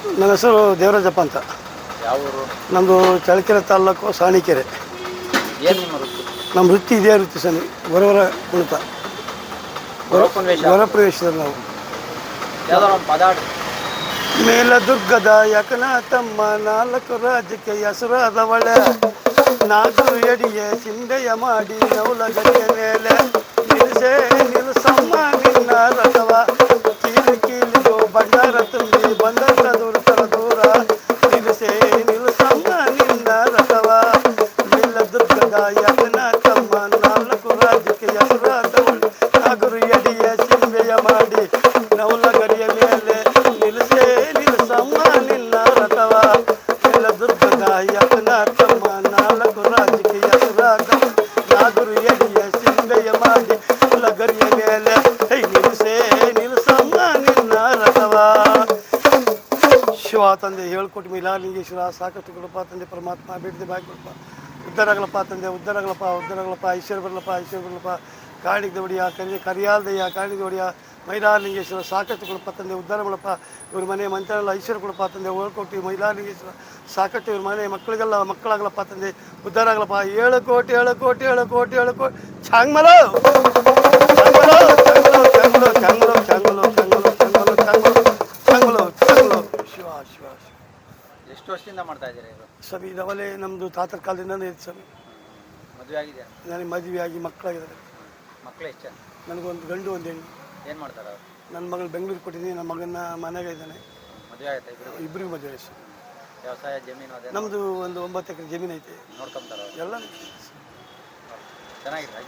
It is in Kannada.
ನನ್ನ ಹೆಸರು ದೇವರಾಜಪ್ಪ ಅಂತ. ಯಾವ ಊರು? ನಮ್ಮದು ಚಳ್ಳಕೆರೆ ತಾಲೂಕು ಸಾಣಿಕೆರೆ. ಏನು ನಿಮ್ಮ ವೃತ್ತಿ? ನಮ್ಮ ವೃತ್ತಿ ಇದೇ ವೃತ್ತಿ ಸ್ವಾಮಿ, ಗೊರವರ ಕುಣಿತ, ಗೊರ ಪ್ರವೇಶದಲ್ಲಿ ನಾವು. ಯಾವುದೋ ಒಂದು ಪದ ಹಾಡು. ಮೇಲದುರ್ಗದ ಯಾಕನ ತಮ್ಮ ನಾಲ್ಕು ರಾಜ್ಯಕ್ಕೆ ಹೆಸರಾದವಳೆ, ನಾಲ್ಕು ಎಡಿಯ ಸಿಂಧೆಯ ಮಾಡಿ ನವಲಗಡಿಯ ಮೇಲೆ ನಿಲ್ಸೆ ನಿಲ್ಸಮ್ಮ ನಿನ್ನ ರಥವ, ಕೀಲಿ ಕೀಲಿಗೂ ಬಂಡಾರ ತುಂಬಿ ಬಂದಂತ ದೂರ ದೂರ, ನಿಲ್ಸೆ ನಿಲ್ಸಮ್ಮ ನಿನ್ನ ರಥವ. ಮೇಲದುರ್ಗದ ಯಾಕನ ತಮ್ಮ ನಾಲ್ಕು ರಾಜ್ಯಕ್ಕೆ ಹೆಸರಾದವಳೆ, ನಾಲ್ಕು ಎಡಿಯ ಸಿಂಧೆಯ ಮಾಡಿ ನವಲಗಡಿಯ ಮೇಲೆ ನಿಲ್ಸೆ ನಿಲ್ಸಮ್ಮ ನಿನ್ನ ರಥವ. ಮೇಲದುರ್ಗದ ಯಾಕನ ತಮ್ಮ ನಾಲ್ಕು ರಾಜ್ಯಕ್ಕೆ ಹೆಸರಾದವಳೆ, ನಾಲ್ಕು ಎಡಿಯ ಸಿಂಧೆಯ ಮಾಡಿ ನವಲಗಡಿಯ ಮೇಲೆ ನಿಲ್ಸೆ ನಿಲ್ಸಮ್ಮ ನಿನ್ನ ರಥವ. ಶಿವ ತಂದೆ ಹೇಳ್ಕೊಟ್ಟು ಮೈಲಾರಲಿಂಗೇಶ್ವರ ಸಾಕಷ್ಟು ಕೊಡಪ್ಪ ತಂದೆ, ಪರಮಾತ್ಮ ಬೇಡಿದೆ ಬಾಗಿ ಕೊಡಪ್ಪ, ಉದ್ಧಾರಗಳಪ್ಪ ತಂದೆ, ಉದ್ಧಾರಗಳಪ್ಪ, ಐಶ್ವರ್ಯ ಬರಲಪ್ಪ, ಕಾಣಿಗೆ ಹೊಡಿಯ ಕರಿಯಾಲ್ದಯ್ಯ, ಕಾಣಿಗೆ ಹೊಡಿಯ ಮೈಲಾರಲಿಂಗೇಶ್ವರ ಸಾಕಷ್ಟು ಕೊಡಪ್ಪ ತಂದೆ, ಉದ್ಧಾರ ಮಾಡಪ್ಪ. ಇವ್ರ ಮನೆ ಮಂತ್ರಾಲ ಐಶ್ವರ್ಯ ಕೊಡಪ್ಪ ತಂದೆ, ಹೇಳ್ಕೊಟ್ಟು ಮೈಲಾರಲಿಂಗೇಶ್ವರ ಸಾಕಷ್ಟು ಇವ್ರ ಮನೆ ಮಕ್ಕಳಿಗೆಲ್ಲ ಮಕ್ಕಳಾಗಲಪ್ಪ ತಂದೆ, ಉದ್ಧಾರ ಆಗಲಪ್ಪ. 7 ಕೋಟಿ 7 ಕೋಟಿ 7 ಕೋಟಿ 7 ಕೋಟಿ ಚಾಂಗ್ಮಲೋ ಶಿವ ಶಿವ. ಎಷ್ಟು ವರ್ಷದಿಂದ ಮಾಡ್ತಾ ಇದ್ದೀರಾ ಇದು? ಸ್ವಾಮಿ ಇದವಲ್ಲೇ ನಮ್ಮದು ತಾತರ ಕಾಲದಿಂದನೇ ಇತ್ತು ಸ್ವಾಮಿ. ಮದುವೆ ಆಗಿದೆಯಾ? ನನಗೆ ಮದುವೆ ಆಗಿ ಮಕ್ಕಳಾಗಿದ್ದಾರೆ. ಮಕ್ಕಳು ಎಷ್ಟು ಜನ? ನನಗೊಂದು ಗಂಡು ಒಂದು ಹೆಣ್ಣು. ಏನು ಮಾಡ್ತಾರೆ ಅವರು? ನನ್ನ ಮಗಳು ಬೆಂಗಳೂರು ಕೊಟ್ಟಿದ್ದೀನಿ, ನನ್ನ ಮಗನ ಮನೆಗೆ ಇದ್ದಾನೆ. ಮದುವೆ ಆಯ್ತಾ ಇಬ್ಬರಿಗೂ ಮದುವೆ ಆಯ್ತು. ವ್ಯವಸಾಯ ಜಮೀನು ಅದೇ? ನಮ್ಮದು ಒಂದು 9 ಎಕರೆ ಜಮೀನು ಐತೆ. ನೋಡ್ಕೊಂತಾರೆ ಎಲ್ಲ ಚೆನ್ನಾಗಿದೆ.